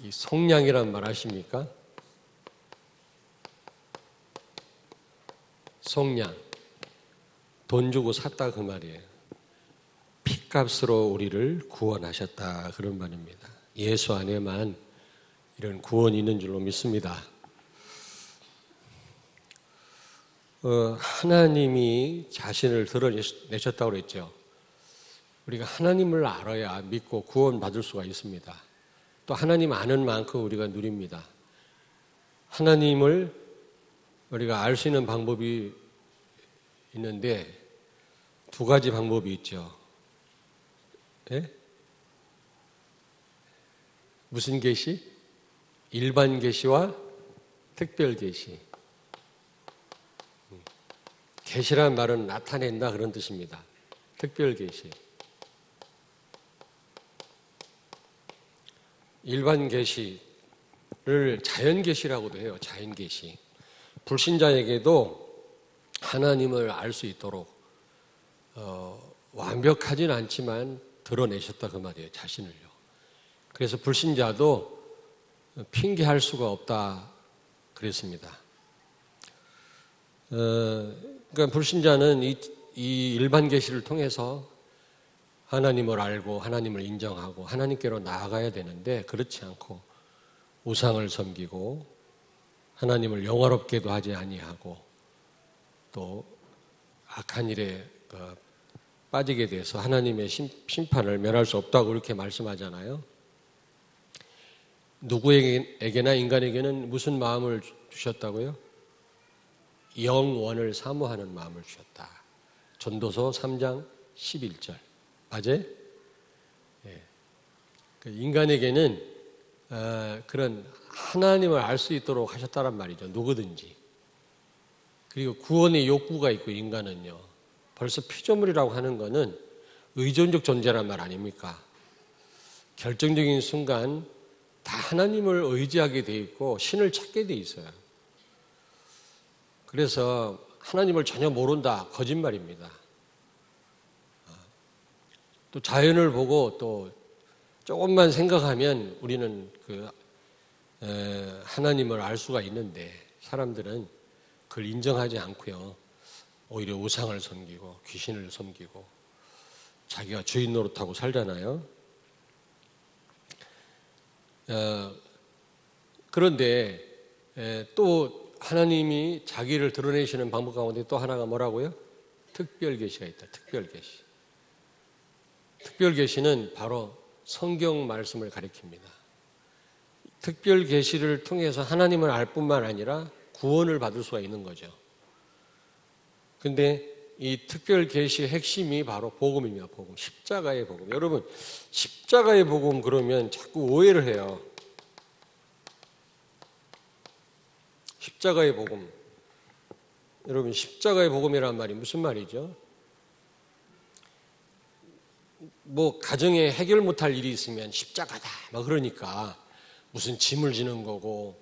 이 속량이란 말 아십니까? 속량. 돈 주고 샀다 그 말이에요. 피값으로 우리를 구원하셨다 그런 말입니다. 예수 안에만 이런 구원이 있는 줄로 믿습니다. 하나님이 자신을 드러내셨다고 그랬죠. 우리가 하나님을 알아야 믿고 구원받을 수가 있습니다. 또 하나님 아는 만큼 우리가 누립니다. 하나님을 우리가 알 수 있는 방법이 있는데 두 가지 방법이 있죠. 예? 무슨 계시? 일반 계시와 특별 계시. 계시란 말은 나타낸다 그런 뜻입니다. 특별 계시. 일반 계시를 자연 계시라고도 해요. 자연 계시. 불신자에게도 하나님을 알 수 있도록 완벽하진 않지만 드러내셨다 그 말이에요. 자신을요. 그래서 불신자도 핑계할 수가 없다 그랬습니다. 그러니까 불신자는 이 일반 계시를 통해서 하나님을 알고 하나님을 인정하고 하나님께로 나아가야 되는데 그렇지 않고 우상을 섬기고 하나님을 영화롭게도 하지 아니하고 또 악한 일에 빠지게 돼서 하나님의 심판을 면할 수 없다고 그렇게 말씀하잖아요. 누구에게나 인간에게는 무슨 마음을 주셨다고요? 영원을 사모하는 마음을 주셨다. 전도서 3장 11절. 맞아요? 예. 인간에게는 그런 하나님을 알 수 있도록 하셨다란 말이죠. 누구든지. 그리고 구원의 욕구가 있고 인간은요. 벌써 피조물이라고 하는 것은 의존적 존재란 말 아닙니까? 결정적인 순간 다 하나님을 의지하게 돼 있고 신을 찾게 돼 있어요. 그래서 하나님을 전혀 모른다. 거짓말입니다. 또 자연을 보고 또 조금만 생각하면 우리는 하나님을 알 수가 있는데 사람들은 그걸 인정하지 않고요. 오히려 우상을 섬기고 귀신을 섬기고 자기가 주인 노릇하고 살잖아요. 그런데 또 하나님이 자기를 드러내시는 방법 가운데 또 하나가 뭐라고요? 특별 계시가 있다. 특별 계시. 특별 계시는 바로 성경 말씀을 가리킵니다. 특별 계시를 통해서 하나님을 알 뿐만 아니라 구원을 받을 수가 있는 거죠. 근데 이 특별 계시의 핵심이 바로 복음입니다. 복음. 십자가의 복음. 여러분, 십자가의 복음 그러면 자꾸 오해를 해요. 십자가의 복음. 여러분, 십자가의 복음이란 말이 무슨 말이죠? 뭐 가정에 해결 못할 일이 있으면 십자가다 막 그러니까 무슨 짐을 지는 거고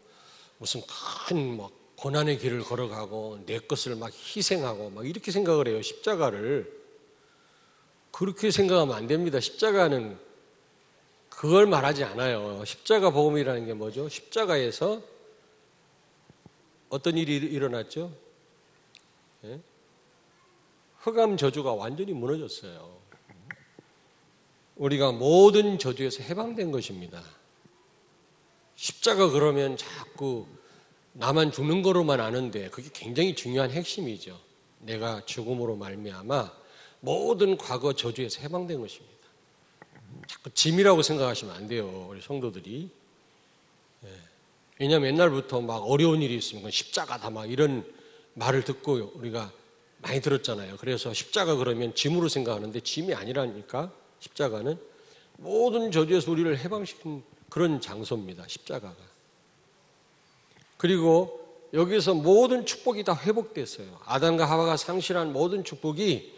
무슨 큰 뭐 고난의 길을 걸어가고 내 것을 막 희생하고 막 이렇게 생각을 해요. 십자가를. 그렇게 생각하면 안 됩니다. 십자가는 그걸 말하지 않아요. 십자가 복음이라는 게 뭐죠? 십자가에서 어떤 일이 일어났죠? 예? 흑암 저주가 완전히 무너졌어요. 우리가 모든 저주에서 해방된 것입니다. 십자가 그러면 자꾸 나만 죽는 거로만 아는데 그게 굉장히 중요한 핵심이죠. 내가 죽음으로 말미암아 모든 과거 저주에서 해방된 것입니다. 자꾸 짐이라고 생각하시면 안 돼요. 우리 성도들이. 왜냐하면 옛날부터 막 어려운 일이 있으면 그건 십자가다 막 이런 말을 듣고 우리가 많이 들었잖아요. 그래서 십자가 그러면 짐으로 생각하는데 짐이 아니라니까 십자가는 모든 저주에서 우리를 해방시킨 그런 장소입니다. 십자가가. 그리고 여기서 모든 축복이 다 회복됐어요. 아담과 하와가 상실한 모든 축복이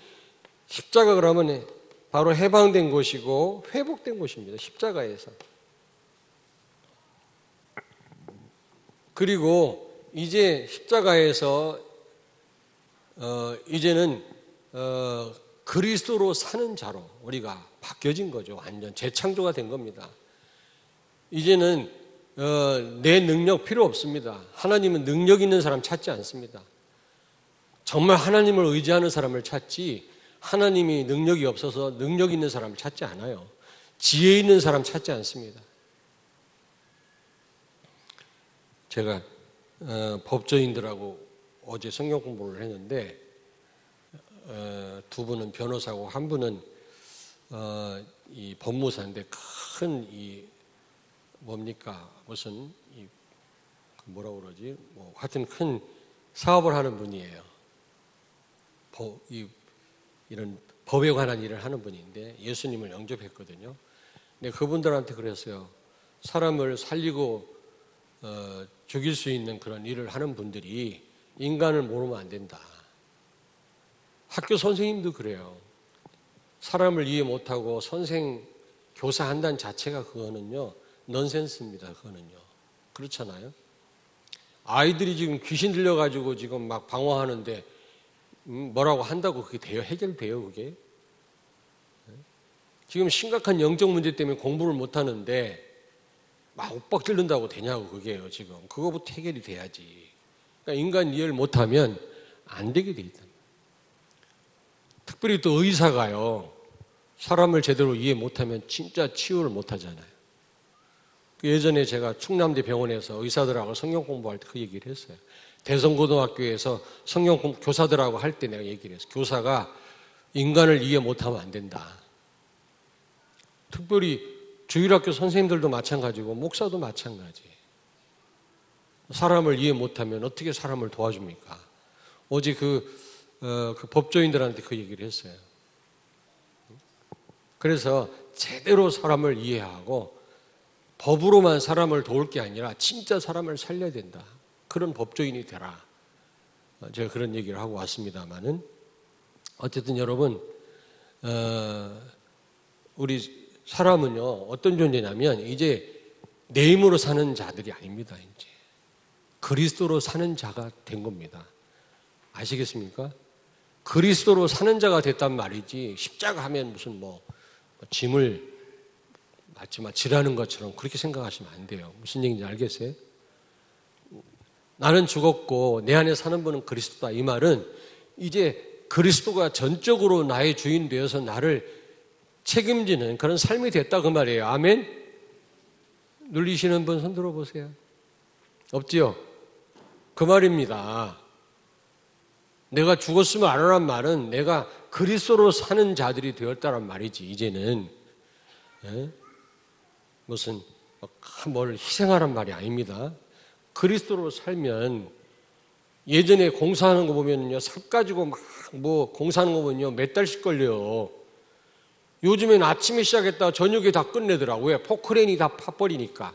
십자가 그러면 바로 해방된 것이고 회복된 것입니다. 십자가에서. 그리고 이제 십자가에서 이제는 그리스도로 사는 자로 우리가 바뀌어진 거죠. 완전 재창조가 된 겁니다. 이제는 내 능력 필요 없습니다. 하나님은 능력 있는 사람 찾지 않습니다. 정말 하나님을 의지하는 사람을 찾지 하나님이 능력이 없어서 능력 있는 사람을 찾지 않아요. 지혜 있는 사람 찾지 않습니다. 제가 법조인들하고 어제 성경 공부를 했는데 두 분은 변호사고 한 분은 이 법무사인데 큰 이 뭡니까 무슨 이 뭐라고 그러지 뭐 하여튼 큰 사업을 하는 분이에요. 이런 법에 관한 일을 하는 분인데 예수님을 영접했거든요. 근데 그분들한테 그랬어요. 사람을 살리고 죽일 수 있는 그런 일을 하는 분들이 인간을 모르면 안 된다. 학교 선생님도 그래요. 사람을 이해 못하고 선생, 교사 한다는 자체가 그거는요 넌센스입니다. 그거는요. 그렇잖아요. 아이들이 지금 귀신 들려가지고 지금 막 방황하는데 뭐라고 한다고 그게 돼요? 해결돼요 그게? 지금 심각한 영적 문제 때문에 공부를 못하는데 막 윽박 지른다고 되냐고 그게요 지금. 그거부터 해결이 돼야지. 그러니까 인간 이해를 못하면 안 되게 돼 있다. 특별히 또 의사가요. 사람을 제대로 이해 못하면 진짜 치유를 못하잖아요. 예전에 제가 충남대 병원에서 의사들하고 성경 공부할 때 그 얘기를 했어요. 대성고등학교에서 성경 공부 교사들하고 할 때 내가 얘기를 했어요. 교사가 인간을 이해 못하면 안 된다. 특별히 주일학교 선생님들도 마찬가지고 목사도 마찬가지. 사람을 이해 못하면 어떻게 사람을 도와줍니까? 어제 그 법조인들한테 그 얘기를 했어요. 그래서 제대로 사람을 이해하고 법으로만 사람을 도울 게 아니라 진짜 사람을 살려야 된다. 그런 법조인이 되라. 제가 그런 얘기를 하고 왔습니다만은 어쨌든 여러분 우리 사람은요 어떤 존재냐면 이제 내 힘으로 사는 자들이 아닙니다. 이제 그리스도로 사는 자가 된 겁니다. 아시겠습니까? 그리스도로 사는 자가 됐단 말이지 십자가 하면 무슨 뭐 짐을 마치 지라는 것처럼 그렇게 생각하시면 안 돼요. 무슨 얘기인지 알겠어요? 나는 죽었고 내 안에 사는 분은 그리스도다. 이 말은 이제 그리스도가 전적으로 나의 주인 되어서 나를 책임지는 그런 삶이 됐다 그 말이에요. 아멘? 눌리시는 분 손 들어보세요. 없지요? 그 말입니다. 내가 죽었으면 안 하란 말은 내가 그리스도로 사는 자들이 되었다란 말이지. 이제는 무슨 뭘 희생하란 말이 아닙니다. 그리스도로 살면 예전에 공사하는 거 보면요 삽 가지고 막 뭐 공사하는 거 보면요 몇 달씩 걸려요. 요즘엔 아침에 시작했다가 저녁에 다 끝내더라고요. 왜? 포크레인이 다 파버리니까.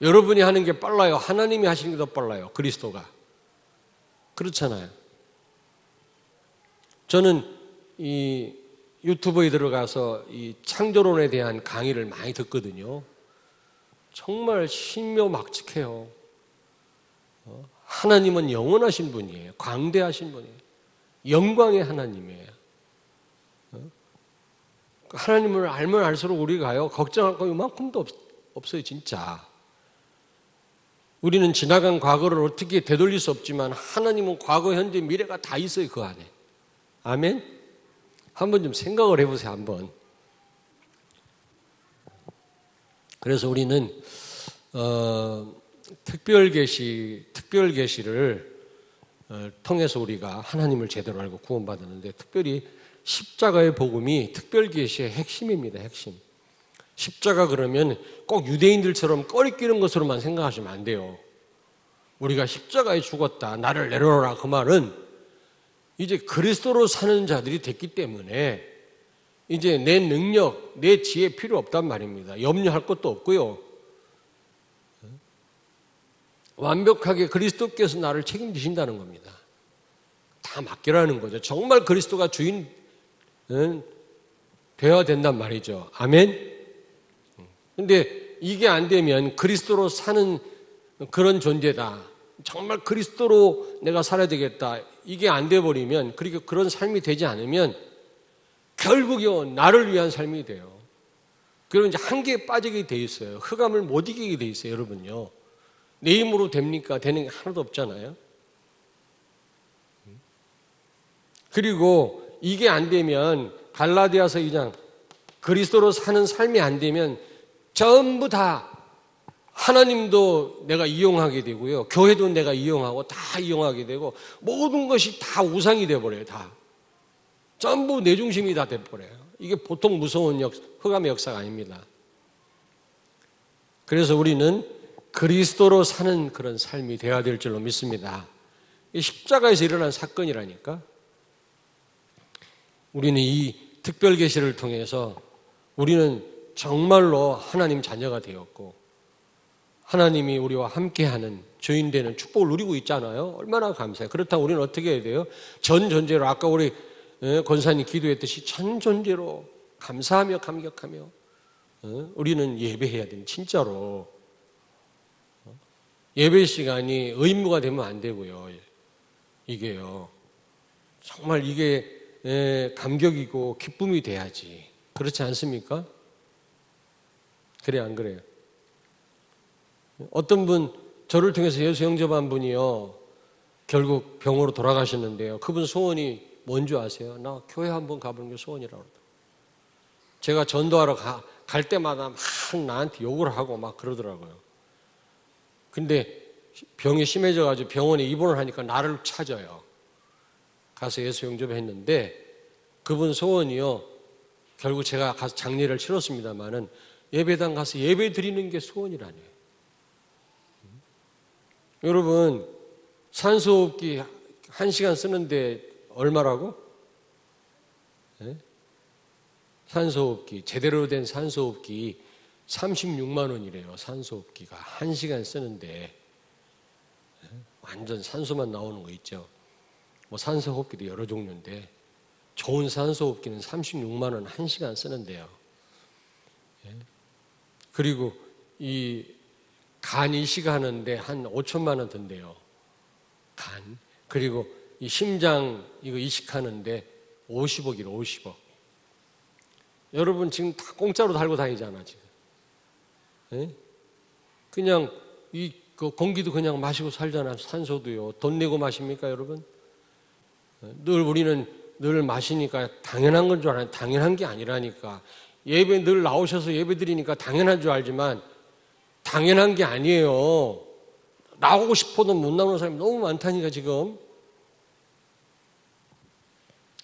여러분이 하는 게 빨라요. 하나님이 하시는 게 더 빨라요. 그리스도가. 그렇잖아요. 저는 이 유튜브에 들어가서 이 창조론에 대한 강의를 많이 듣거든요. 정말 신묘막측해요. 하나님은 영원하신 분이에요. 광대하신 분이에요. 영광의 하나님이에요. 하나님을 알면 알수록 우리가요 걱정할 거 이만큼도 없어요. 진짜. 우리는 지나간 과거를 어떻게 되돌릴 수 없지만 하나님은 과거, 현재, 미래가 다 있어요. 그 안에. 아멘? 한번 좀 생각을 해보세요. 한번. 그래서 우리는 특별계시를 통해서 우리가 하나님을 제대로 알고 구원받았는데 특별히 십자가의 복음이 특별계시의 핵심입니다. 핵심. 십자가 그러면 꼭 유대인들처럼 꺼리 끼는 것으로만 생각하시면 안 돼요. 우리가 십자가에 죽었다. 나를 내려놓으라. 그 말은 이제 그리스도로 사는 자들이 됐기 때문에 이제 내 능력, 내 지혜 필요 없단 말입니다. 염려할 것도 없고요. 완벽하게 그리스도께서 나를 책임지신다는 겁니다. 다 맡기라는 거죠. 정말 그리스도가 주인 되어야 된단 말이죠. 아멘? 근데 이게 안 되면 그리스도로 사는 그런 존재다. 정말 그리스도로 내가 살아야 되겠다. 이게 안 돼버리면, 그런 삶이 되지 않으면 결국요, 나를 위한 삶이 돼요. 그러면 이제 한계에 빠지게 돼 있어요. 흑암을 못 이기게 돼 있어요, 여러분요. 내 힘으로 됩니까? 되는 게 하나도 없잖아요. 그리고 이게 안 되면 갈라디아서 2장 그리스도로 사는 삶이 안 되면 전부 다 하나님도 내가 이용하게 되고요. 교회도 내가 이용하고 다 이용하게 되고 모든 것이 다 우상이 돼버려요. 다. 전부 내 중심이 다 돼버려요. 이게 보통 무서운 흑암의 역사가 아닙니다. 그래서 우리는 그리스도로 사는 그런 삶이 되어야 될 줄로 믿습니다. 이 십자가에서 일어난 사건이라니까. 우리는 이 특별 계시를 통해서 우리는 정말로 하나님 자녀가 되었고 하나님이 우리와 함께하는 주인 되는 축복을 누리고 있잖아요. 얼마나 감사해요. 그렇다면 우리는 어떻게 해야 돼요? 전 존재로 아까 우리 권사님 기도했듯이 전 존재로 감사하며 감격하며 우리는 예배해야 됩니다. 진짜로. 예배 시간이 의무가 되면 안 되고요. 이게요. 정말 이게 감격이고 기쁨이 돼야지. 그렇지 않습니까? 그래 안 그래요? 어떤 분 저를 통해서 예수 영접한 분이요. 결국 병으로 돌아가셨는데요. 그분 소원이 뭔지 아세요? 나 교회 한번 가보는 게 소원이라고 그러더라고요. 제가 전도하러 갈 때마다 막 나한테 욕을 하고 막 그러더라고요. 근데 병이 심해져가지고 병원에 입원을 하니까 나를 찾아요. 가서 예수 영접했는데 그분 소원이요. 결국 제가 가서 장례를 치렀습니다마는 예배당 가서 예배 드리는 게 소원이라니요. 여러분 산소호흡기 1시간 쓰는데 얼마라고? 네? 산소호흡기 제대로 된 산소호흡기 36만 원이래요. 산소호흡기가 1시간 쓰는데 완전 산소만 나오는 거 있죠. 뭐 산소호흡기도 여러 종류인데 좋은 산소호흡기는 36만 원 1시간 쓰는데요. 그리고 이 간 이식하는데 한 5천만 원 든대요. 간. 그리고 이 심장 이거 이식하는데 50억이래, 50억. 여러분 지금 다 공짜로 달고 다니잖아, 지금. 예? 그냥 그 공기도 그냥 마시고 살잖아, 산소도요. 돈 내고 마십니까, 여러분? 늘 우리는 늘 마시니까 당연한 건 줄 알아요. 당연한 게 아니라니까. 예배 늘 나오셔서 예배 드리니까 당연한 줄 알지만 당연한 게 아니에요. 나오고 싶어도 못 나오는 사람이 너무 많다니까 지금.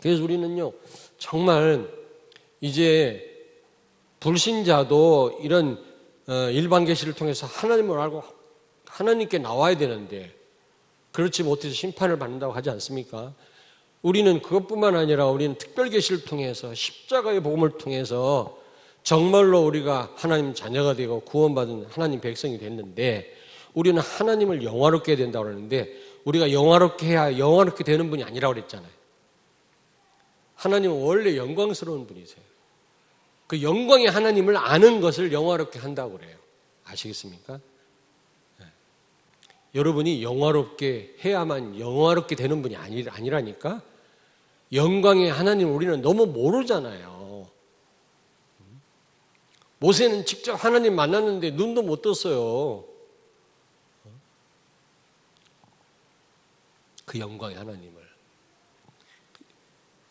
그래서 우리는요 정말 이제 불신자도 이런 일반 계시를 통해서 하나님을 알고 하나님께 나와야 되는데 그렇지 못해서 심판을 받는다고 하지 않습니까? 우리는 그것뿐만 아니라 우리는 특별 계시를 통해서 십자가의 복음을 통해서 정말로 우리가 하나님 자녀가 되고 구원받은 하나님 백성이 됐는데 우리는 하나님을 영화롭게 해야 된다고 그러는데 우리가 영화롭게 해야 영화롭게 되는 분이 아니라고 그랬잖아요. 하나님은 원래 영광스러운 분이세요. 그 영광의 하나님을 아는 것을 영화롭게 한다고 그래요. 아시겠습니까? 네. 여러분이 영화롭게 해야만 영화롭게 되는 분이 아니라니까? 영광의 하나님을 우리는 너무 모르잖아요. 모세는 직접 하나님 만났는데 눈도 못 떴어요. 그 영광의 하나님을.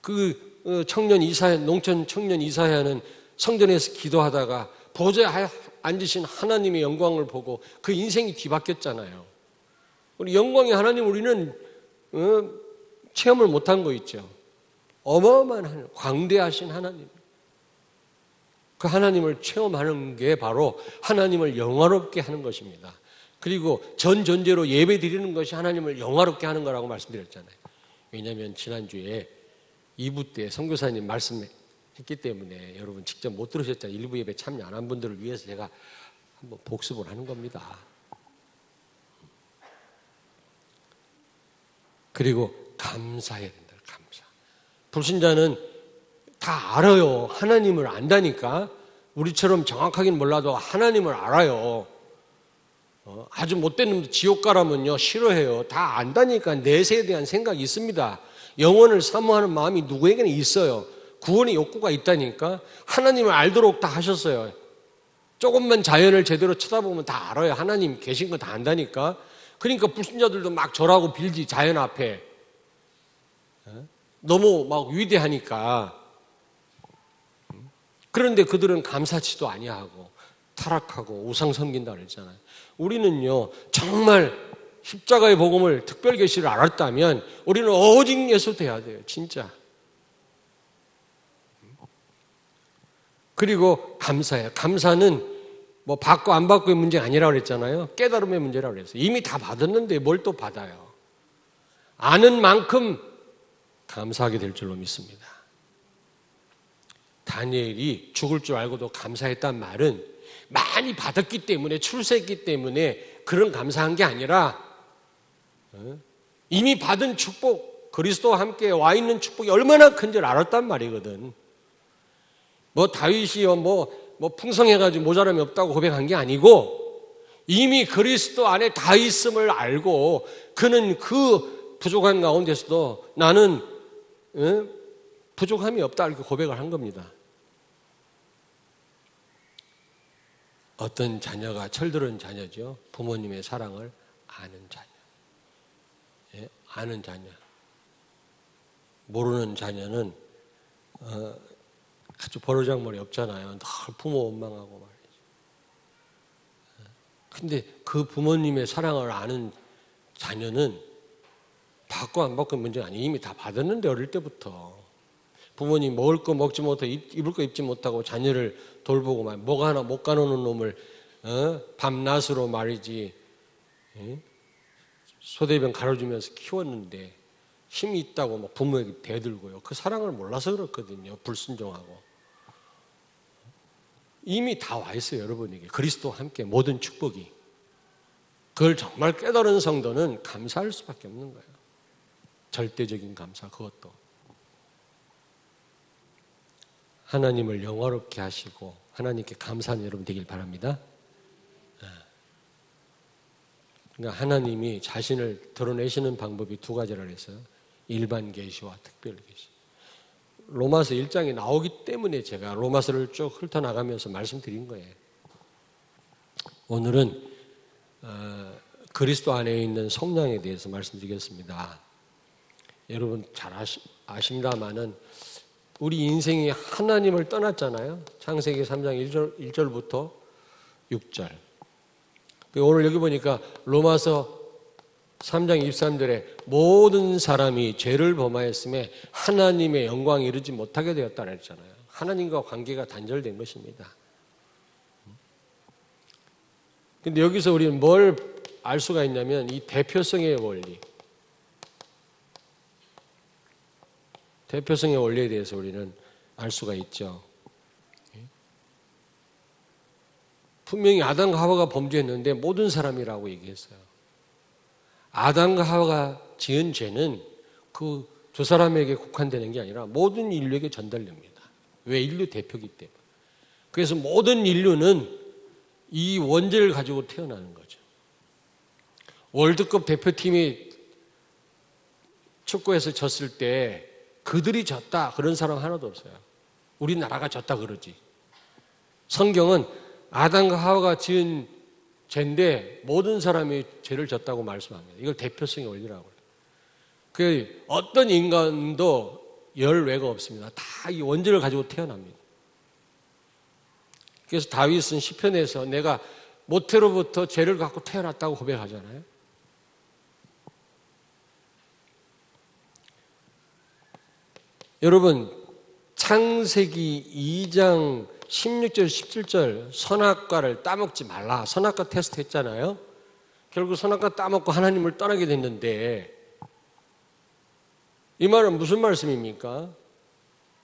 그 청년 이사야, 농촌 청년 이사야는 성전에서 기도하다가 보좌에 앉으신 하나님의 영광을 보고 그 인생이 뒤바뀌었잖아요. 우리 영광의 하나님 우리는 체험을 못한 거 있죠. 어마어마한 하나님, 광대하신 하나님. 그 하나님을 체험하는 게 바로 하나님을 영화롭게 하는 것입니다. 그리고 전 존재로 예배 드리는 것이 하나님을 영화롭게 하는 거라고 말씀드렸잖아요. 왜냐하면 지난주에 2부 때 선교사님 말씀했기 때문에 여러분 직접 못 들으셨잖아요. 1부 예배 참여 안 한 분들을 위해서 제가 한번 복습을 하는 겁니다. 그리고 감사해야 된다. 감사. 불신자는 다 알아요. 하나님을 안다니까. 우리처럼 정확하게는 몰라도 하나님을 알아요. 아주 못된 놈도 지옥 가라면요 싫어해요. 다 안다니까. 내세에 대한 생각이 있습니다. 영혼을 사모하는 마음이 누구에게는 있어요. 구원의 욕구가 있다니까. 하나님을 알도록 다 하셨어요. 조금만 자연을 제대로 쳐다보면 다 알아요. 하나님 계신 거 다 안다니까. 그러니까 불신자들도 막 절하고 빌지, 자연 앞에. 너무 막 위대하니까. 그런데 그들은 감사치도 아니하고 타락하고 우상 섬긴다 그랬잖아요. 우리는요, 정말 십자가의 복음을 특별 계시를 알았다면 우리는 오직 예수 돼야 돼요. 진짜. 그리고 감사해요. 감사는 뭐 받고 안 받고의 문제가 아니라고 그랬잖아요. 깨달음의 문제라고 그랬어요. 이미 다 받았는데 뭘 또 받아요. 아는 만큼 감사하게 될 줄로 믿습니다. 다니엘이 죽을 줄 알고도 감사했단 말은 많이 받았기 때문에, 출세했기 때문에 그런 감사한 게 아니라 이미 받은 축복, 그리스도와 함께 와 있는 축복이 얼마나 큰지 알았단 말이거든. 뭐 다윗이요 뭐 풍성해가지고 모자람이 없다고 고백한 게 아니고 이미 그리스도 안에 다 있음을 알고 그는 그 부족한 가운데서도 나는 부족함이 없다 이렇게 고백을 한 겁니다. 어떤 자녀가 철들은 자녀죠. 부모님의 사랑을 아는 자녀. 예? 아는 자녀. 모르는 자녀는 아주 버르장머리 없잖아요. 늘 부모 원망하고 말이죠. 근데 그 부모님의 사랑을 아는 자녀는 받고 안 받고 문제가 아니에요. 이미 다 받았는데 어릴 때부터. 부모님 먹을 거 먹지 못하고 입을 거 입지 못하고 자녀를 돌보고 막 목 하나 못 가누는 놈을 밤낮으로 말이지 소대병 가려주면서 키웠는데 힘이 있다고 막 부모에게 대들고요. 그 사랑을 몰라서 그렇거든요. 불순종하고. 이미 다 와 있어요. 여러분에게. 그리스도와 함께 모든 축복이. 그걸 정말 깨달은 성도는 감사할 수밖에 없는 거예요. 절대적인 감사, 그것도. 하나님을 영화롭게 하시고 하나님께 감사하는 여러분 되길 바랍니다. 그러니까 하나님이 자신을 드러내시는 방법이 두 가지라고 했어요. 일반 계시와 특별 계시. 로마서 1장이 나오기 때문에 제가 로마서를 쭉 훑어나가면서 말씀드린 거예요. 오늘은 그리스도 안에 있는 성령에 대해서 말씀드리겠습니다. 여러분 잘 아십니다마는 우리 인생이 하나님을 떠났잖아요. 창세기 3장 1절부터 6절. 오늘 여기 보니까 로마서 3장 23절에 모든 사람이 죄를 범하였음에 하나님의 영광에 이르지 못하게 되었다고 했잖아요. 하나님과 관계가 단절된 것입니다. 근데 여기서 우리는 뭘 알 수가 있냐면 이 대표성의 원리. 대표성의 원리에 대해서 우리는 알 수가 있죠. 분명히 아담과 하와가 범죄했는데 모든 사람이라고 얘기했어요. 아담과 하와가 지은 죄는 그 두 사람에게 국한되는 게 아니라 모든 인류에게 전달됩니다. 왜? 인류 대표이기 때문에. 그래서 모든 인류는 이 원죄를 가지고 태어나는 거죠. 월드컵 대표팀이 축구에서 졌을 때 그들이 졌다 그런 사람 하나도 없어요. 우리나라가 졌다 그러지. 성경은 아담과 하와가 지은 죄인데 모든 사람이 죄를 졌다고 말씀합니다. 이걸 대표성의 원리라고 해요. 그 어떤 인간도 열외가 없습니다. 다 이 원죄를 가지고 태어납니다. 그래서 다윗은 시편에서 내가 모태로부터 죄를 갖고 태어났다고 고백하잖아요. 여러분 창세기 2장 16절 17절 선악과를 따먹지 말라. 선악과 테스트 했잖아요. 결국 선악과 따먹고 하나님을 떠나게 됐는데 이 말은 무슨 말씀입니까?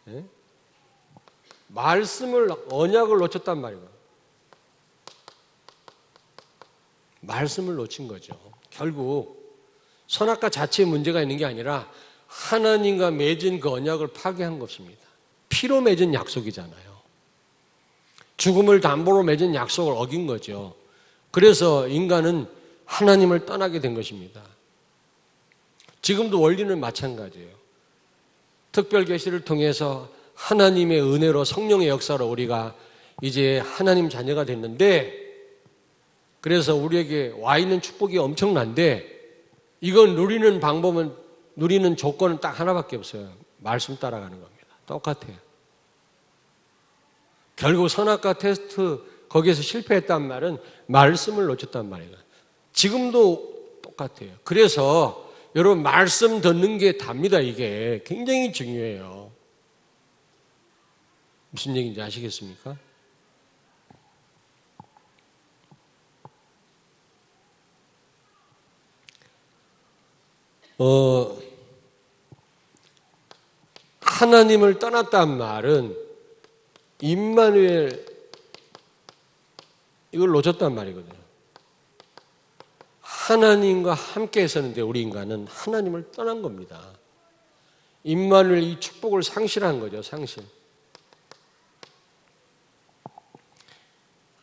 네? 말씀을 언약을 놓쳤단 말이에요. 말씀을 놓친 거죠. 결국 선악과 자체에 문제가 있는 게 아니라 하나님과 맺은 그 언약을 파괴한 것입니다. 피로 맺은 약속이잖아요. 죽음을 담보로 맺은 약속을 어긴 거죠. 그래서 인간은 하나님을 떠나게 된 것입니다. 지금도 원리는 마찬가지예요. 특별 계시를 통해서 하나님의 은혜로 성령의 역사로 우리가 이제 하나님 자녀가 됐는데, 그래서 우리에게 와 있는 축복이 엄청난데, 이건 누리는 조건은 딱 하나밖에 없어요. 말씀 따라가는 겁니다. 똑같아요. 결국 선악과 테스트 거기에서 실패했단 말은 말씀을 놓쳤단 말이에요. 지금도 똑같아요. 그래서 여러분 말씀 듣는 게 답니다. 이게 굉장히 중요해요. 무슨 얘기인지 아시겠습니까? 하나님을 떠났단 말은 임마누엘 이걸 놓쳤단 말이거든요. 하나님과 함께 했었는데 우리 인간은 하나님을 떠난 겁니다. 임마누엘 이 축복을 상실한 거죠. 상실.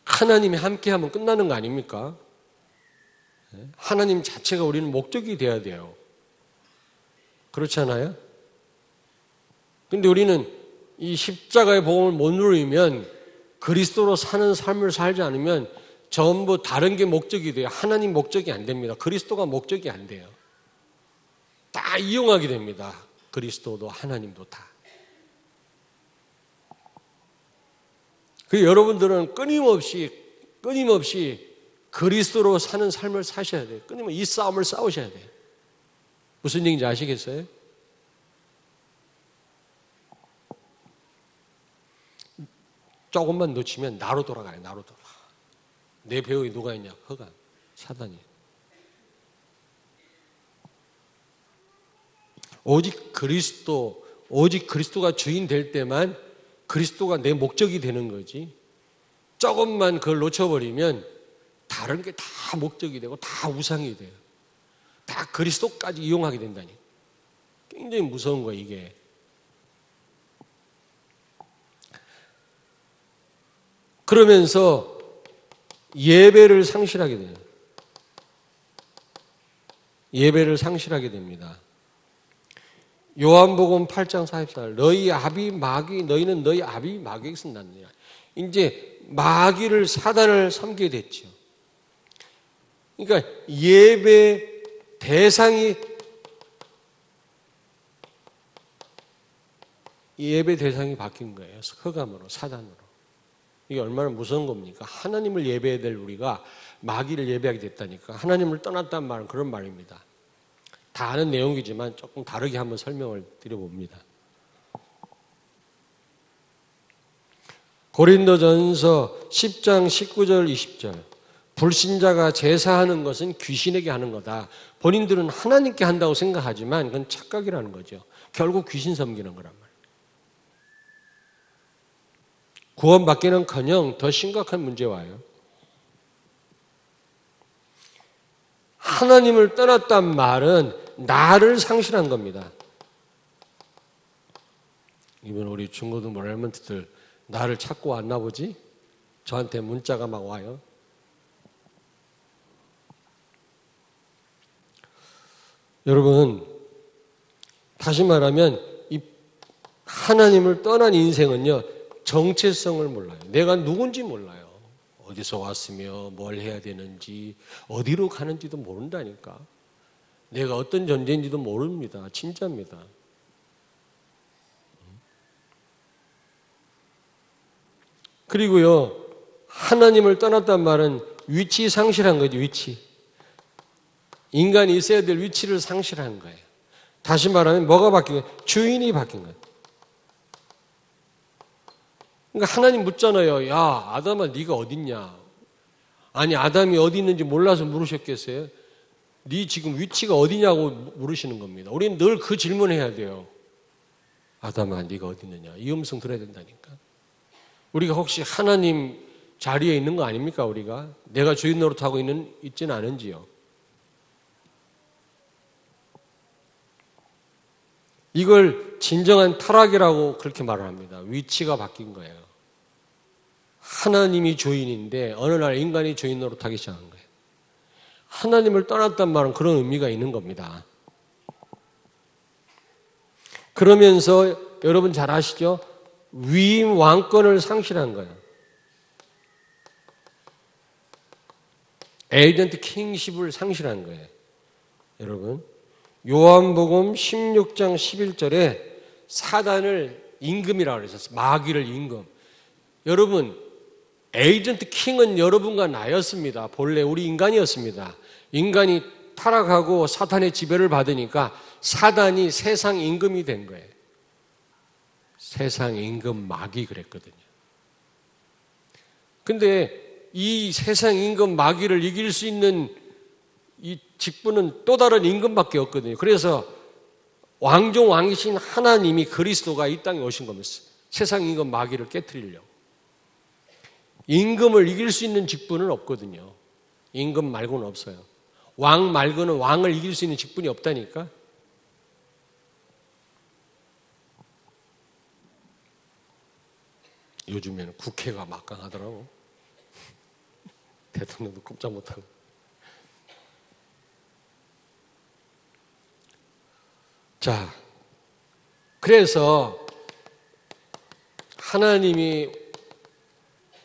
하나님이 함께하면 끝나는 거 아닙니까? 하나님 자체가 우리는 목적이 돼야 돼요. 그렇지 않아요? 근데 우리는 이 십자가의 복음을 못 누리면, 그리스도로 사는 삶을 살지 않으면 전부 다른 게 목적이 돼요. 하나님 목적이 안 됩니다. 그리스도가 목적이 안 돼요. 다 이용하게 됩니다. 그리스도도 하나님도 다. 그래서 여러분들은 끊임없이 그리스도로 사는 삶을 사셔야 돼요. 끊임없이 이 싸움을 싸우셔야 돼요. 무슨 얘기인지 아시겠어요? 조금만 놓치면 나로 돌아가요. 나로 돌아가. 내 배후에 누가 있냐? 흑암, 사단이. 오직 그리스도가 주인 될 때만 그리스도가 내 목적이 되는 거지. 조금만 그걸 놓쳐버리면 다른 게 다 목적이 되고 다 우상이 돼요. 다 그리스도까지 이용하게 된다니. 굉장히 무서운 거예요, 이게. 그러면서 예배를 상실하게 돼요. 예배를 상실하게 됩니다. 요한복음 8장 44절 너희 아비 마귀 너희는 너희 아비 마귀에게 쓴다느냐. 이제 마귀를 사단을 섬기게 됐죠. 그러니까 예배 대상이 바뀐 거예요. 흑암으로, 사단으로. 이게 얼마나 무서운 겁니까? 하나님을 예배해야 될 우리가 마귀를 예배하게 됐다니까. 하나님을 떠났단 말은 그런 말입니다. 다 아는 내용이지만 조금 다르게 한번 설명을 드려봅니다. 고린도전서 10장 19절 20절 불신자가 제사하는 것은 귀신에게 하는 거다. 본인들은 하나님께 한다고 생각하지만 그건 착각이라는 거죠. 결국 귀신 섬기는 거란 말이에요. 구원받기는커녕 더 심각한 문제 와요. 하나님을 떠났단 말은 나를 상실한 겁니다. 이번 우리 중고등 모랄먼트들 나를 찾고 왔나 보지? 저한테 문자가 막 와요. 여러분, 다시 말하면 이 하나님을 떠난 인생은요, 정체성을 몰라요. 내가 누군지 몰라요. 어디서 왔으며 뭘 해야 되는지 어디로 가는지도 모른다니까. 내가 어떤 존재인지도 모릅니다. 진짜입니다. 그리고요, 하나님을 떠났단 말은 위치 상실한 거죠. 위치. 인간이 있어야 될 위치를 상실한 거예요. 다시 말하면 뭐가 바뀐 거예요? 주인이 바뀐 거예요. 그러니까 하나님 묻잖아요. 야, 아담아 네가 어딨냐? 아니 아담이 어디 있는지 몰라서 물으셨겠어요? 네 지금 위치가 어디냐고 물으시는 겁니다. 우리는 늘 그 질문해야 돼요. 아담아 네가 어디 있느냐? 이 음성 들어야 된다니까. 우리가 혹시 하나님 자리에 있는 거 아닙니까? 우리가 내가 주인 노릇하고 있지는 않은지요. 이걸 진정한 타락이라고 그렇게 말을 합니다. 위치가 바뀐 거예요. 하나님이 주인인데 어느 날 인간이 주인 노릇하기 시작한 거예요. 하나님을 떠났단 말은 그런 의미가 있는 겁니다. 그러면서 여러분 잘 아시죠? 위임 왕권을 상실한 거예요. 에이전트 킹십을 상실한 거예요. 여러분, 요한복음 16장 11절에 사단을 임금이라고 그랬었어요. 마귀를 임금. 여러분, 에이전트 킹은 여러분과 나였습니다. 본래 우리 인간이었습니다. 인간이 타락하고 사탄의 지배를 받으니까 사단이 세상 임금이 된 거예요. 세상 임금 마귀 그랬거든요. 근데 이 세상 임금 마귀를 이길 수 있는 이 직분은 또 다른 임금밖에 없거든요. 그래서 왕중 왕이신 하나님이 그리스도가 이 땅에 오신 겁니다. 세상 임금 마귀를 깨트리려고. 임금을 이길 수 있는 직분은 없거든요. 임금 말고는 없어요. 왕 말고는 왕을 이길 수 있는 직분이 없다니까. 요즘에는 국회가 막강하더라고. 대통령도 꼼짝 못하고. 자, 그래서 하나님이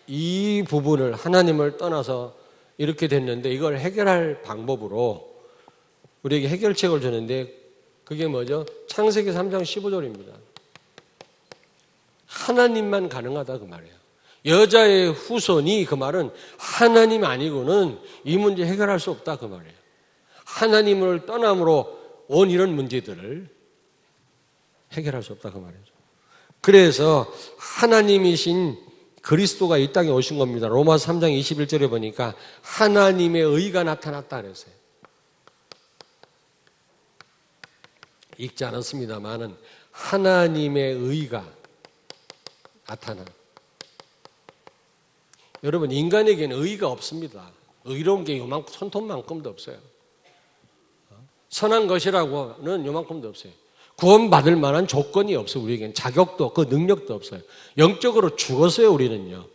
이 부분을 하나님을 떠나서 이렇게 됐는데 이걸 해결할 방법으로 우리에게 해결책을 주는데 그게 뭐죠? 창세기 3장 15절입니다. 하나님만 가능하다 그 말이에요. 여자의 후손이 그 말은 하나님 아니고는 이 문제 해결할 수 없다 그 말이에요. 하나님을 떠남으로 온 이런 문제들을 해결할 수 없다 그 말이죠. 그래서 하나님이신 그리스도가 이 땅에 오신 겁니다. 로마서 3장 21절에 보니까 하나님의 의가 나타났다 그랬어요. 읽지 않았습니다만은 하나님의 의가 나타나. 여러분, 인간에게는 의가 없습니다. 의로운 게 요만큼 손톱만큼도 없어요. 선한 것이라고는 요만큼도 없어요. 구원받을 만한 조건이 없어요. 우리에게는 자격도 없고 능력도 없어요. 영적으로 죽었어요. 우리는요.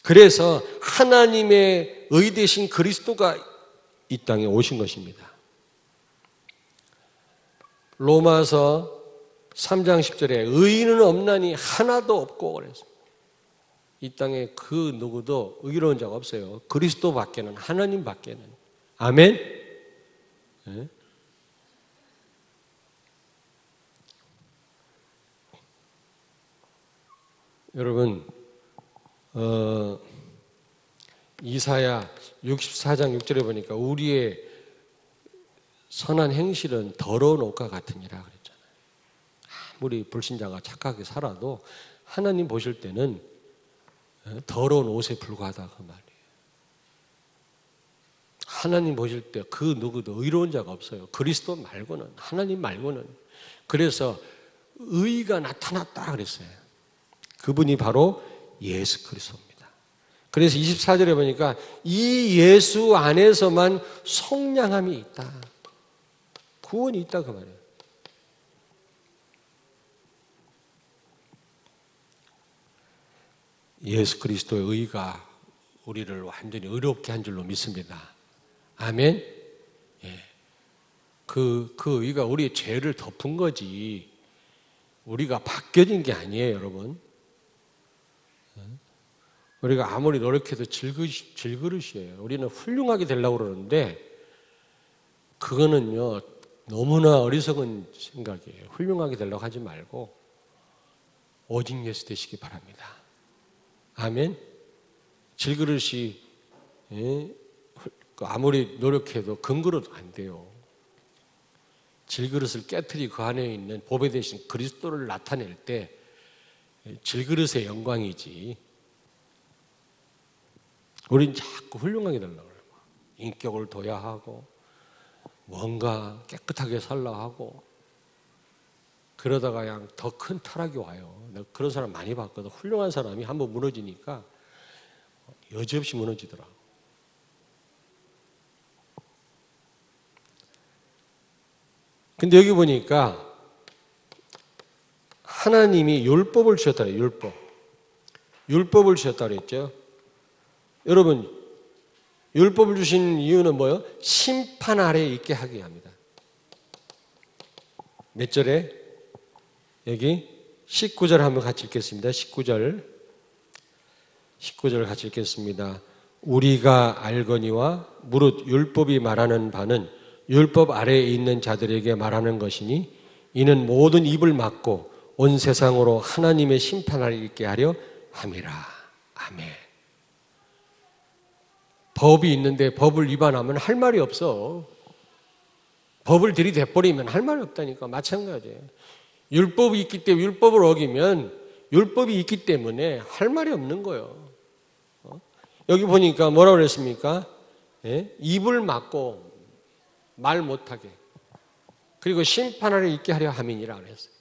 그래서 하나님의 의 되신 그리스도가 이 땅에 오신 것입니다. 로마서 3장 10절에 의인은 없나니 하나도 없고 그랬습니다. 이 땅에 그 누구도 의로운 자가 없어요. 그리스도 밖에는, 하나님 밖에는. 아멘? 네? 여러분, 이사야 64장 6절에 보니까 우리의 선한 행실은 더러운 옷과 같으니라 그랬잖아요. 아무리 불신자가 착하게 살아도 하나님 보실 때는 더러운 옷에 불과하다 그 말이에요. 하나님 보실 때 그 누구도 의로운 자가 없어요. 그리스도 말고는, 하나님 말고는. 그래서 의가 나타났다 그랬어요. 그분이 바로 예수 그리스도입니다. 그래서 24절에 보니까 이 예수 안에서만 속량함이 있다. 구원이 있다 그 말이에요. 예수 그리스도의 의가 우리를 완전히 의롭게 한 줄로 믿습니다. 아멘? 예. 그 의가 우리의 죄를 덮은 거지 우리가 바뀌어진 게 아니에요, 여러분. 우리가 아무리 노력해도 질그릇이에요. 우리는 훌륭하게 되려고 그러는데 그거는요 너무나 어리석은 생각이에요. 훌륭하게 되려고 하지 말고 오직 예수 되시기 바랍니다. 아멘. 질그릇이 아무리 노력해도 금그릇 안 돼요. 질그릇을 깨트리고 그 안에 있는 보배 대신 그리스도를 나타낼 때 질그릇의 영광이지. 우린 자꾸 훌륭하게 되려고 그래요. 인격을 둬야 하고 뭔가 깨끗하게 살라 하고 그러다가 그냥 더 큰 타락이 와요. 내가 그런 사람 많이 봤거든. 훌륭한 사람이 한번 무너지니까 여지없이 무너지더라. 근데 여기 보니까 하나님이 율법을 주셨다 그래요. 율법을 주셨다 그랬죠. 여러분, 율법을 주신 이유는 뭐예요? 심판 아래에 있게 하게 합니다. 몇 절에? 여기 19절 한번 같이 읽겠습니다. 19절 같이 읽겠습니다. 우리가 알거니와 무릇 율법이 말하는 바는 율법 아래에 있는 자들에게 말하는 것이니 이는 모든 입을 막고 온 세상으로 하나님의 심판을 있게 하려 함이라. 아멘. 법이 있는데 법을 위반하면 할 말이 없어. 법을 들이대버리면 할 말이 없다니까. 마찬가지예요. 율법이 있기 때문에 율법을 어기면 율법이 있기 때문에 할 말이 없는 거예요. 여기 보니까 뭐라고 그랬습니까? 예? 입을 막고 말 못하게 그리고 심판하려 있게 하려 함이니라 그랬어요.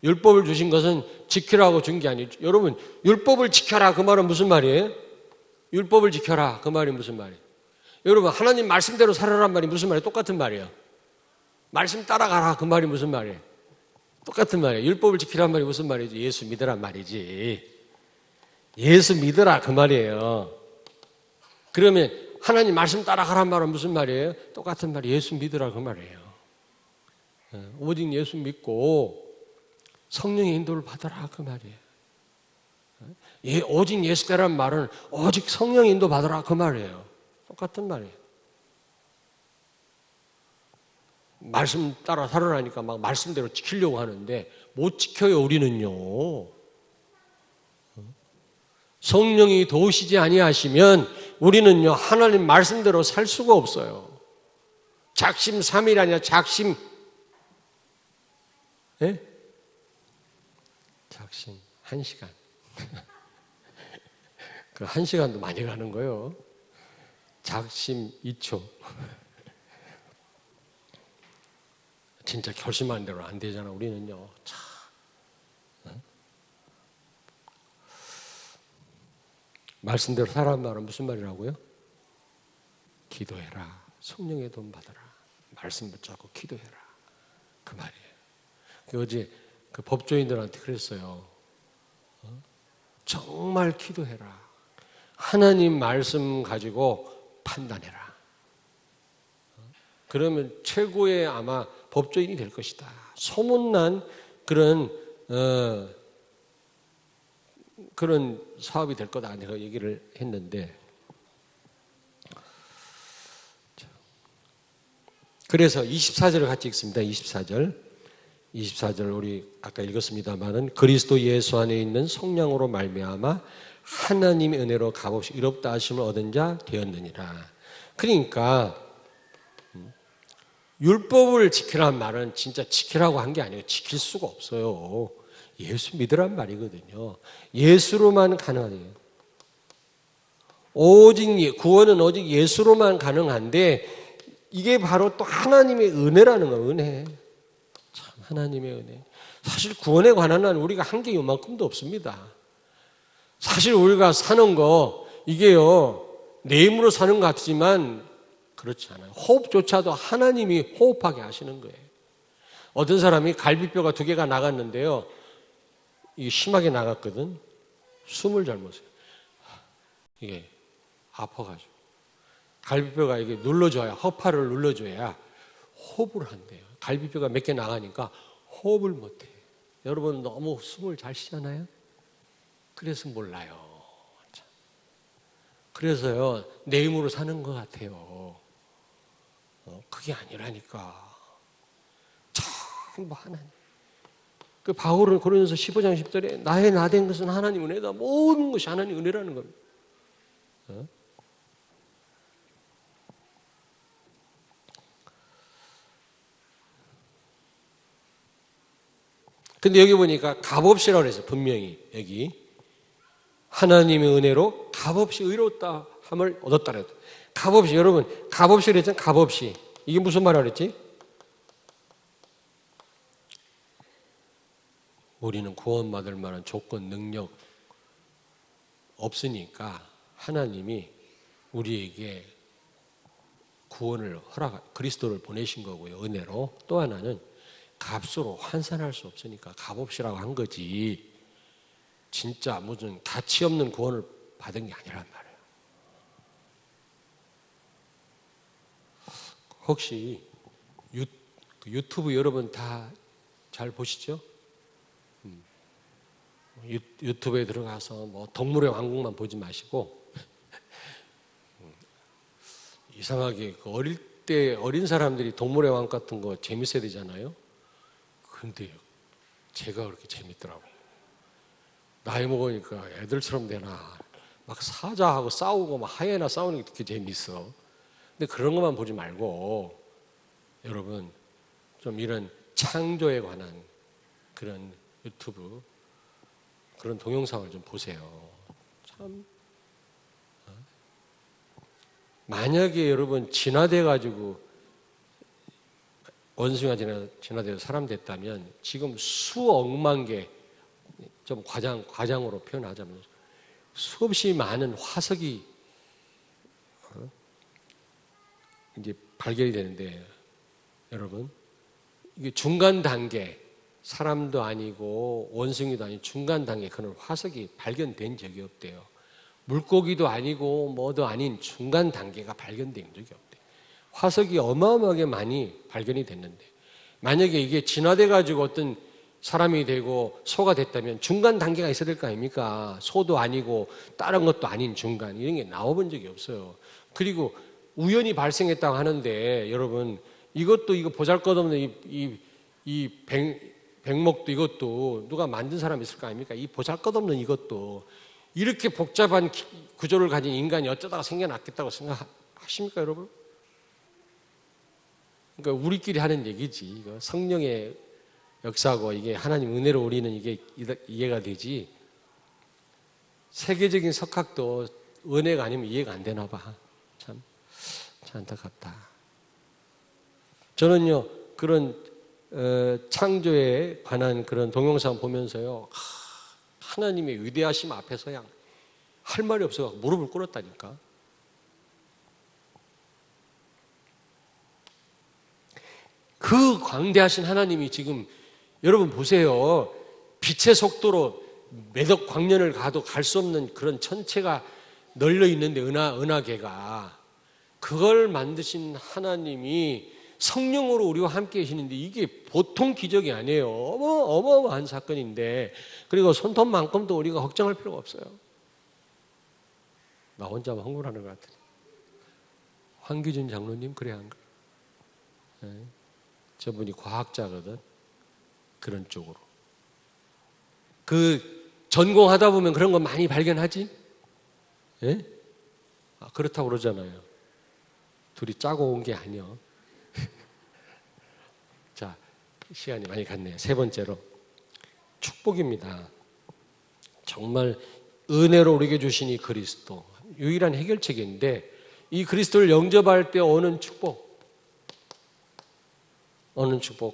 율법을 주신 것은 지키라고 준 게 아니죠. 여러분 율법을 지켜라 그 말은 무슨 말이에요? 율법을 지켜라 그 말이 무슨 말이에요? 여러분 하나님 말씀대로 살아란 말이 무슨 말이에요? 똑같은 말이에요. 말씀 따라가라 그 말이 무슨 말이에요? 똑같은 말이에요. 율법을 지키란 말이 무슨 말이지? 예수 믿으란 말이지. 예수 믿으라 그 말이에요. 그러면 하나님 말씀 따라가란 말은 무슨 말이에요? 똑같은 말이에요. 예수 믿으라 그 말이에요. 오직 예수 믿고 성령의 인도를 받아라 그 말이에요. 오직 예수 따라란 말은 오직 성령의 인도 받아라 그 말이에요. 똑같은 말이에요. 말씀 따라 살아라니까 막 말씀대로 지키려고 하는데 못 지켜요 우리는요. 성령이 도우시지 아니하시면 우리는요 하나님 말씀대로 살 수가 없어요. 작심 3일 아니라 작심 예? 작심 1시간 그 1시간도 많이 가는 거예요. 작심 2초 진짜 결심한 대로 안 되잖아 우리는요. 참. 말씀대로 살아란 말은 무슨 말이라고요? 기도해라. 성령의 돈 받아라. 말씀 붙잡고 기도해라. 그 말이에요. 어제 그 법조인들한테 그랬어요. 정말 기도해라. 하나님 말씀 가지고 판단해라. 그러면 최고의 아마 법조인이 될 것이다. 소문난 그런 사업이 될 거다. 내가 얘기를 했는데 그래서 24절을 같이 읽습니다. 24절 우리 아까 읽었습니다마는 그리스도 예수 안에 있는 성령으로 말미암아 하나님의 은혜로 값없이 의롭다 하심을 얻은 자 되었느니라. 그러니까 율법을 지키라는 말은 진짜 지키라고 한 게 아니에요. 지킬 수가 없어요. 예수 믿으란 말이거든요. 예수로만 가능해요. 오직 구원은 오직 예수로만 가능한데 이게 바로 또 하나님의 은혜라는 거예요. 은혜. 참 하나님의 은혜. 사실 구원에 관한 한 우리가 한 게 요만큼도 없습니다. 사실 우리가 사는 거 이게요 내 힘으로 사는 것 같지만 그렇지 않아요. 호흡조차도 하나님이 호흡하게 하시는 거예요. 어떤 사람이 갈비뼈가 2개가 나갔는데요. 이게 심하게 나갔거든. 숨을 잘못 쉬어요. 이게 아파가지고. 갈비뼈가 이게 눌러줘야, 허파를 눌러줘야 호흡을 한대요. 갈비뼈가 몇 개 나가니까 호흡을 못해요. 여러분 너무 숨을 잘 쉬잖아요? 그래서 몰라요. 그래서요, 내 힘으로 사는 것 같아요. 그게 아니라니까. 전부 하나님. 그 바울은 고린도서 15장 10절에 나의 나된 것은 하나님 은혜다. 모든 것이 하나님 은혜라는 겁니다. 근데 여기 보니까 값없이라고 그랬어요. 분명히 여기 하나님의 은혜로 값없이 의롭다 함을 얻었다 그랬다. 값없이 여러분 값없이 그랬잖아요. 값없이 이게 무슨 말이라 그랬지? 우리는 구원받을 만한 조건, 능력 없으니까 하나님이 우리에게 구원을 그리스도를 보내신 거고요. 은혜로. 또 하나는 값으로 환산할 수 없으니까 값없이라고 한 거지 진짜 무슨 가치 없는 구원을 받은 게 아니란 말이에요. 혹시 유튜브 여러분 다 잘 보시죠? 유튜브에 들어가서 뭐 동물의 왕국만 보지 마시고 이상하게 그 어릴 때 어린 사람들이 동물의 왕 같은 거 재밌어야 되잖아요. 근데 제가 그렇게 재밌더라고요. 나이 먹으니까 애들처럼 되나. 막 사자하고 싸우고 막 하이에나 싸우는 게 그렇게 재밌어. 근데 그런 것만 보지 말고 여러분 좀 이런 창조에 관한 그런 유튜브 그런 동영상을 좀 보세요. 참 만약에 여러분 진화돼 가지고 원숭이가 진화돼서 사람 됐다면 지금 수억만 개, 좀 과장으로 표현하자면 수없이 많은 화석이 이제 발견이 되는데 여러분 이게 중간 단계 사람도 아니고 원숭이도 아닌 중간 단계 그런 화석이 발견된 적이 없대요. 물고기도 아니고 뭐도 아닌 중간 단계가 발견된 적이 없대요. 화석이 어마어마하게 많이 발견이 됐는데 만약에 이게 진화돼 가지고 어떤 사람이 되고 소가 됐다면 중간 단계가 있어야 될 거 아닙니까? 소도 아니고 다른 것도 아닌 중간 이런 게 나와본 적이 없어요. 그리고 우연히 발생했다고 하는데 여러분 이것도 이거 보잘것없는 이 백목도 이것도 누가 만든 사람이 있을 거 아닙니까? 이 보잘것없는 이것도 이렇게 복잡한 구조를 가진 인간이 어쩌다가 생겨났겠다고 생각하십니까, 여러분? 그러니까 우리끼리 하는 얘기지. 이거 성령의 역사고 이게 하나님 은혜로 우리는 이게 이해가 되지. 세계적인 석학도 은혜가 아니면 이해가 안 되나 봐. 참 안타깝다. 저는요 그런 창조에 관한 그런 동영상 보면서요 하나님의 위대하심 앞에서 할 말이 없어서 무릎을 꿇었다니까. 그 광대하신 하나님이 지금 여러분 보세요. 빛의 속도로 몇억 광년을 가도 갈 수 없는 그런 천체가 널려 있는데 은하계가 그걸 만드신 하나님이 성령으로 우리와 함께 계시는데 이게 보통 기적이 아니에요. 어마어마한 사건인데 그리고 손톱만큼도 우리가 걱정할 필요가 없어요. 나 혼자만 흥분하는 것 같으니 황규진 장로님 그래 안 그래? 네. 저분이 과학자거든. 그런 쪽으로 그 전공하다 보면 그런 거 많이 발견하지? 네? 그렇다고 그러잖아요. 둘이 짜고 온 게 아니야. 자, 시간이 많이 갔네요. 세 번째로 축복입니다. 정말 은혜로 우리에게 주신 이 그리스도 유일한 해결책인데 이 그리스도를 영접할 때 오는 축복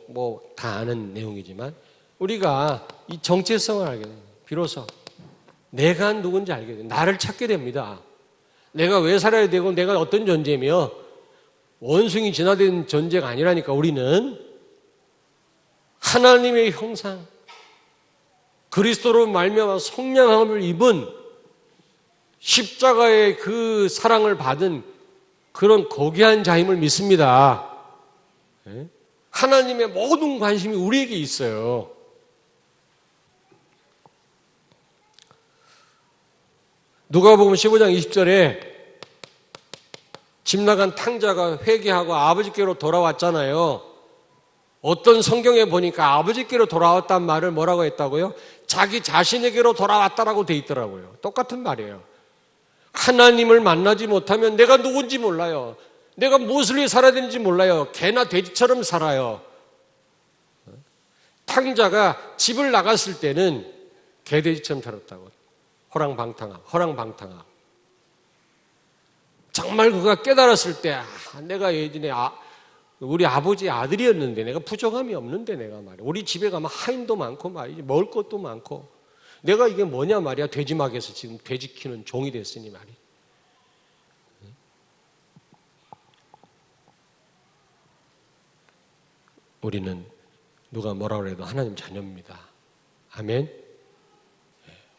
뭐 다 아는 내용이지만 우리가 이 정체성을 알게 돼요. 비로소 내가 누군지 알게 돼요. 나를 찾게 됩니다. 내가 왜 살아야 되고 내가 어떤 존재며 원숭이 진화된 존재가 아니라니까. 우리는 하나님의 형상 그리스도로 말미암아 성량함을 입은 십자가의 그 사랑을 받은 그런 고귀한 자임을 믿습니다. 하나님의 모든 관심이 우리에게 있어요. 누가복음 15장 20절에 집 나간 탕자가 회개하고 아버지께로 돌아왔잖아요. 어떤 성경에 보니까 아버지께로 돌아왔단 말을 뭐라고 했다고요? 자기 자신에게로 돌아왔다라고 돼 있더라고요. 똑같은 말이에요. 하나님을 만나지 못하면 내가 누군지 몰라요. 내가 무엇을 위해 살아야 되는지 몰라요. 개나 돼지처럼 살아요. 탕자가 집을 나갔을 때는 개, 돼지처럼 살았다고. 허랑방탕하고. 정말 그가 깨달았을 때 내가 예전에 우리 아버지의 아들이었는데 내가 부족함이 없는데 내가 말이야. 우리 집에 가면 하인도 많고 말이지. 먹을 것도 많고. 내가 이게 뭐냐 말이야. 돼지막에서 지금 돼지 키우는 종이 됐으니 말이야. 우리는 누가 뭐라고 해도 하나님 자녀입니다. 아멘.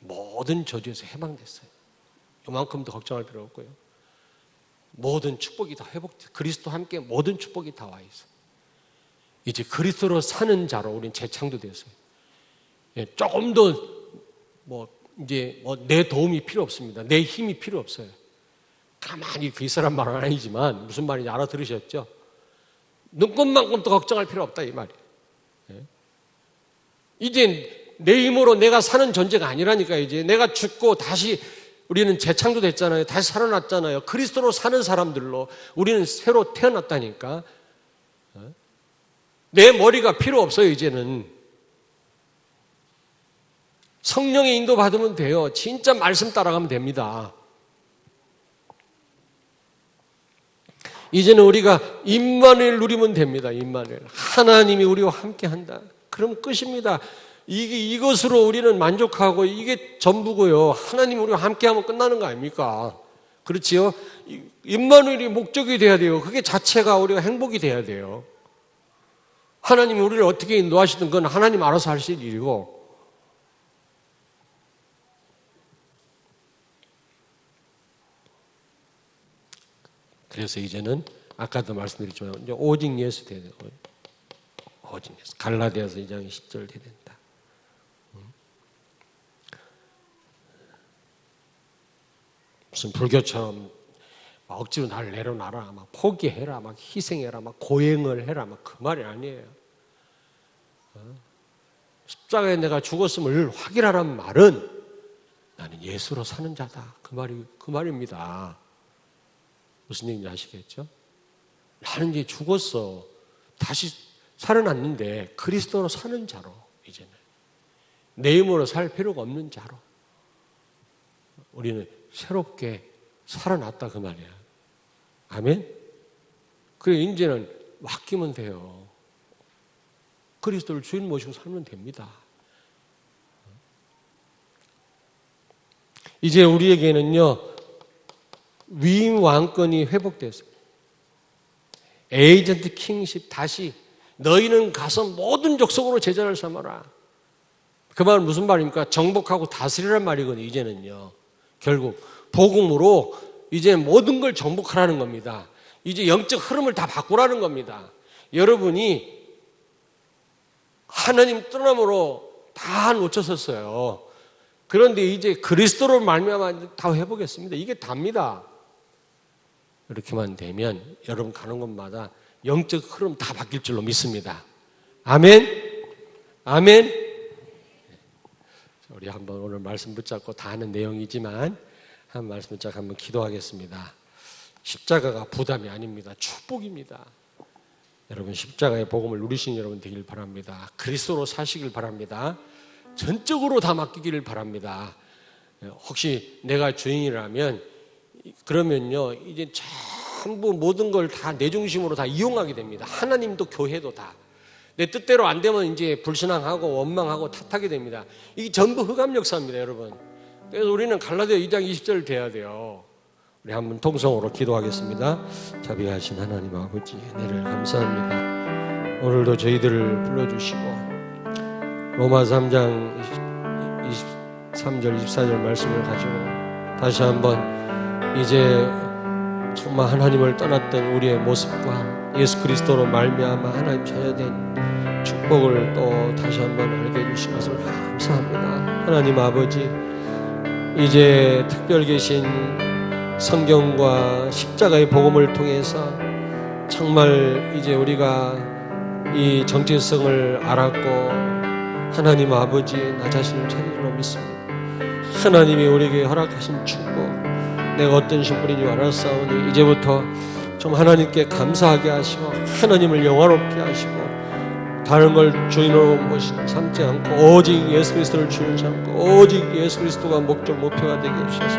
모든 저주에서 해방됐어요. 이만큼도 걱정할 필요 없고요. 모든 축복이 다 회복돼. 그리스도와 함께 모든 축복이 다 와 있어요. 이제 그리스도로 사는 자로 우리는 재창조되었어요. 조금 더 이제 내 도움이 필요 없습니다. 내 힘이 필요 없어요. 가만히 그 사람 말은 아니지만 무슨 말인지 알아들으셨죠? 눈꽃만큼도 걱정할 필요 없다 이 말이에요. 이제 내 힘으로 내가 사는 존재가 아니라니까. 이제 내가 죽고 다시 우리는 재창조됐잖아요. 다시 살아났잖아요. 그리스도로 사는 사람들로 우리는 새로 태어났다니까. 내 머리가 필요 없어요. 이제는 성령의 인도 받으면 돼요. 진짜 말씀 따라가면 됩니다. 이제는 우리가 임마누엘 누리면 됩니다. 임마누엘. 하나님이 우리와 함께한다. 그럼 끝입니다. 이것으로 우리는 만족하고 이게 전부고요. 하나님 우리와 함께하면 끝나는 거 아닙니까? 그렇지요? 임마누엘이 목적이 돼야 돼요. 그게 자체가 우리가 행복이 돼야 돼요. 하나님이 우리를 어떻게 인도하시든 그건 하나님 알아서 하실 일이고. 그래서 이제는 아까도 말씀드렸지만 이제 오직 예수 돼야 돼요. 오직 예수. 갈라디아서 2장 10절 돼야 된다. 무슨 불교처럼 막 억지로 나를 내려놔라, 막 포기해라, 막 희생해라, 막 고행을 해라, 막 그 말이 아니에요. 십자가에 내가 죽었음을 확인하라는 말은 나는 예수로 사는 자다. 그 말입니다. 무슨 얘기인지 아시겠죠? 나는 이제 죽었어. 다시 살아났는데 그리스도로 사는 자로 이제는 내 힘으로 살 필요가 없는 자로 우리는 새롭게 살아났다 그 말이야. 아멘? 그래 이제는 맡기면 돼요. 그리스도를 주인 모시고 살면 됩니다. 이제 우리에게는요 위임 왕권이 회복됐어요. 에이전트 킹십 다시 너희는 가서 모든 족속으로 제자를 삼아라. 그 말은 무슨 말입니까? 정복하고 다스리란 말이거든요. 이제는요. 결국 복음으로 이제 모든 걸 정복하라는 겁니다. 이제 영적 흐름을 다 바꾸라는 겁니다. 여러분이 하나님 떠남으로 다 놓쳤었어요. 그런데 이제 그리스도로 말미암아 다 회복했습니다. 이게 답니다. 이렇게만 되면 여러분 가는 곳마다 영적 흐름 다 바뀔 줄로 믿습니다. 아멘? 아멘? 우리 한번 오늘 말씀 붙잡고 다 아는 내용이지만 한 말씀 붙잡고 한번 기도하겠습니다. 십자가가 부담이 아닙니다. 축복입니다. 여러분 십자가의 복음을 누리신 여러분 되길 바랍니다. 그리스도로 사시길 바랍니다. 전적으로 다 맡기기를 바랍니다. 혹시 내가 주인이라면 그러면요 이제 전부 모든 걸 다 내 중심으로 다 이용하게 됩니다. 하나님도 교회도 다 내 뜻대로 안 되면 이제 불신앙하고 원망하고 탓하게 됩니다. 이게 전부 흑암 역사입니다, 여러분. 그래서 우리는 갈라디아 2장 20절 돼야 돼요. 우리 한번 통성으로 기도하겠습니다. 자비하신 하나님 아버지 은혜를 감사합니다. 오늘도 저희들을 불러주시고 로마 3장 23절 24절 말씀을 가지고 다시 한번 이제 정말 하나님을 떠났던 우리의 모습과 예수 그리스도로 말미암아 하나님 자녀된 축복을 또 다시 한번 알게 해주신 것을 감사합니다. 하나님 아버지 이제 특별 계신 성경과 십자가의 복음을 통해서 정말 이제 우리가 이 정체성을 알았고 하나님 아버지 나 자신을 찾는 줄로 믿습니다. 하나님이 우리에게 허락하신 축복 내가 어떤 신분인 줄 알았사오니 이제부터 좀 하나님께 감사하게 하시고 하나님을 영화롭게 하시고 다른 걸 주인으로 삼지 않고 오직 예수 그리스도를 주인 삼고 오직 예수 그리스도가 목적 목표가 되게 해주셔서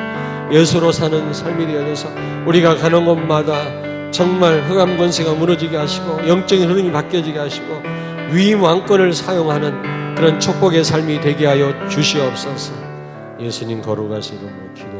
예수로 사는 삶이 되어져서 우리가 가는 곳마다 정말 흑암 권세가 무너지게 하시고 영적인 흐름이 바뀌어지게 하시고 위임 왕권을 사용하는 그런 축복의 삶이 되게 하여 주시옵소서. 예수님 거룩하신 이름으로 기도합니다.